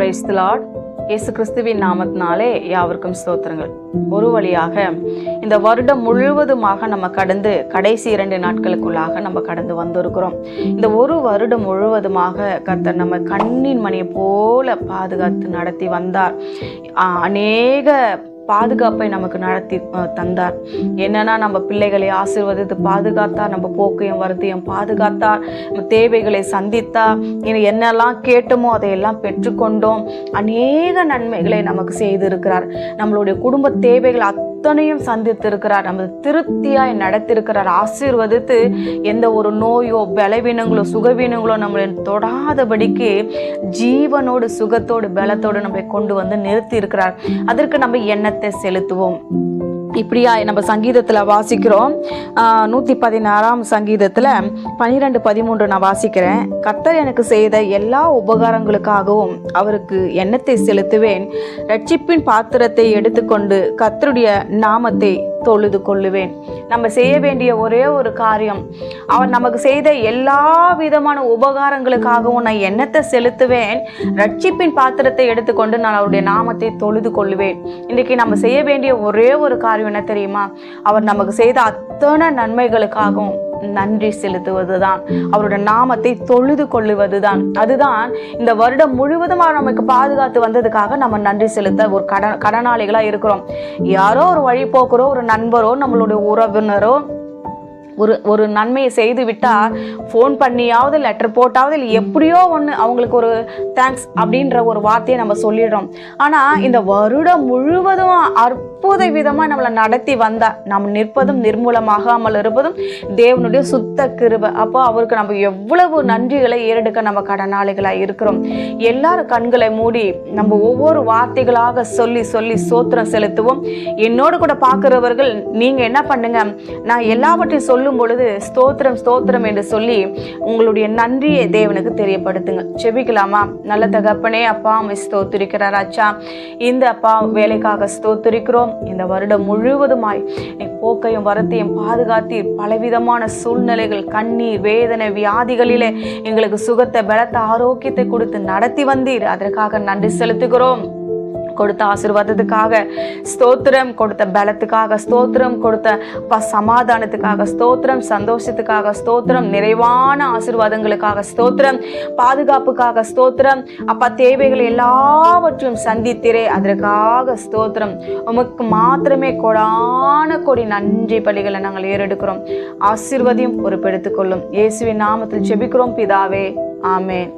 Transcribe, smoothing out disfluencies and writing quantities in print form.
Praise the Lord. இயேசு கிறிஸ்துவின் நாமத்தினாலே யாவருக்கும் ஸ்தோத்திரங்கள். ஒரு வழியாக இந்த வருடம் முழுவதுமாக நம்ம கடந்து கடைசி 2 நாட்களுக்குள்ளாக நம்ம கடந்து வந்திருக்கிறோம். இந்த ஒரு வருடம் முழுவதுமாக கர்த்தர் நம்ம கண்ணின் மணியை போல பாதுகாத்து நடத்தி வந்தார். அநேக பாதுகாப்பை நமக்கு நடத்தி தந்தார். என்னன்னா, நம்ம பிள்ளைகளை ஆசீர்வதித்து பாதுகாத்தார், நம்ம போக்கையும் வரத்தையும் பாதுகாத்தார், நம்ம தேவைகளை சந்தித்தார். என்னெல்லாம் கேட்டோமோ அதையெல்லாம் பெற்றுக்கொண்டோம். அநேக நன்மைகளை நமக்கு செய்திருக்கிறார். நம்மளுடைய குடும்ப தேவைகள் அத்தனையும் சந்தித்திருக்கிறார். நம்ம திருப்தியாய் நடத்திருக்கிறார். ஆசீர்வதித்து எந்த ஒரு நோயோ பலவீனங்களோ சுகவீனங்களோ நம்மளை தொடாதபடிக்கு ஜீவனோடு சுகத்தோடு பலத்தோடு நம்மை கொண்டு வந்து நிறுத்தி இருக்கிறார். அதற்கு நம்ம எண்ணத்தை செலுத்துவோம். இப்படியா நம்ம சங்கீதத்தில் வாசிக்கிறோம். 116ஆம் சங்கீதத்தில் 12-13 நான் வாசிக்கிறேன். கர்த்தர் எனக்கு செய்த எல்லா உபகாரங்களுக்காகவும் அவருக்கு எண்ணத்தை செலுத்துவேன். ரட்சிப்பின் பாத்திரத்தை எடுத்துக்கொண்டு கர்த்தருடைய நாமத்தை தொழுது கொள்ளுவேன். நம்ம செய்ய வேண்டிய ஒரே ஒரு காரியம், அவர் நமக்கு செய்த எல்லா விதமான உபகாரங்களுக்காகவும் நான் எண்ணத்தை செலுத்துவேன். ரட்சிப்பின் பாத்திரத்தை எடுத்துக்கொண்டு நான் அவருடைய நாமத்தை தொழுது கொள்ளுவேன். இன்றைக்கு நம்ம செய்ய வேண்டிய ஒரே ஒரு காரியம் என்ன தெரியுமா? அவர் நமக்கு செய்த அத்தனை நன்மைகளுக்காகவும் நன்றி செலுத்துவதுதான், அவருடைய நாமத்தை தொழுது கொள்ளுவதுதான். அதுதான் இந்த வருடம் முழுவதுமாக நமக்கு பாதுகாத்து வந்ததுக்காக நம்ம நன்றி செலுத்த ஒரு கடனாளிகளா இருக்கிறோம். யாரோ ஒரு வழி போக்குறோ, ஒரு நண்பரோ, நம்மளுடைய உறவினரோ ஒரு நன்மையை செய்து விட்டால் ஃபோன் பண்ணியாவது லெட்டர் போட்டாவது இல்லை எப்படியோ ஒன்று அவங்களுக்கு ஒரு தேங்க்ஸ் அப்படின்ற ஒரு வார்த்தையை நம்ம சொல்லிடுறோம். ஆனால் இந்த வருடம் முழுவதும் அற்புத விதமாக நம்மளை நடத்தி வந்தா நம்ம நிற்பதும் நிர்மூலமாகாமல் இருப்பதும் தேவனுடைய சுத்த கிருபை. அப்போ அவருக்கு நம்ம எவ்வளவு நன்றிகளை ஏறெடுக்க நம்ம கடனாளிகளாக இருக்கிறோம். எல்லாரும் கண்களை மூடி நம்ம ஒவ்வொரு வார்த்தைகளாக சொல்லி சொல்லி ஸ்தோத்திரம் செலுத்துவோம். என்னோடு கூட பார்க்கிறவர்கள் நீங்கள் என்ன பண்ணுங்க, நான் எல்லாவற்றையும் சொல்லும் பொழுது ஸ்தோத்திரம் ஸ்தோத்திரம் என்று சொல்லி உங்களுடைய நன்றியை தேவனுக்கு தெரியப்படுத்துங்க. செபிக்கலாமா? நல்ல தகப்பனே, அப்பா அம்மை ஸ்தோத்திரிக்கிறார். ஆச்சா, இந்த அப்பா வேலைக்காக ஸ்தோத்திரிக்கிறோம். இந்த வருடம் முழுவதுமாய் நீ போக்கையும் வரத்தையும் பாதுகாத்தி பலவிதமான சூழ்நிலைகள், கண்ணீர், வேதனை, வியாதிகளிலே எங்களுக்கு சுகத்தை, பலத்தை, ஆரோக்கியத்தை கொடுத்து நடத்தி வந்தீர். அதற்காக நன்றி செலுத்துகிறோம். கொடுத்த ஆசீர்வாதத்துக்காக ஸ்தோத்திரம், கொடுத்த பலத்துக்காக ஸ்தோத்திரம், கொடுத்த சமாதானத்துக்காக ஸ்தோத்திரம், சந்தோஷத்துக்காக ஸ்தோத்திரம், நிறைவான ஆசீர்வாதங்களுக்காக ஸ்தோத்திரம், பாதுகாப்புக்காக ஸ்தோத்திரம். அப்பா, தேவைகள் எல்லாவற்றையும் சந்தித்திரே, அதற்காக ஸ்தோத்திரம். உமக்கு மாத்திரமே கொடான கொடி நன்றி பலிகளை நாங்கள் ஏறெடுக்கிறோம். ஆசீர்வதியும் பொறுப்பெடுத்துக் கொள்ளும். இயேசுவின் நாமத்தில் ஜெபிக்கிறோம் பிதாவே, ஆமென்.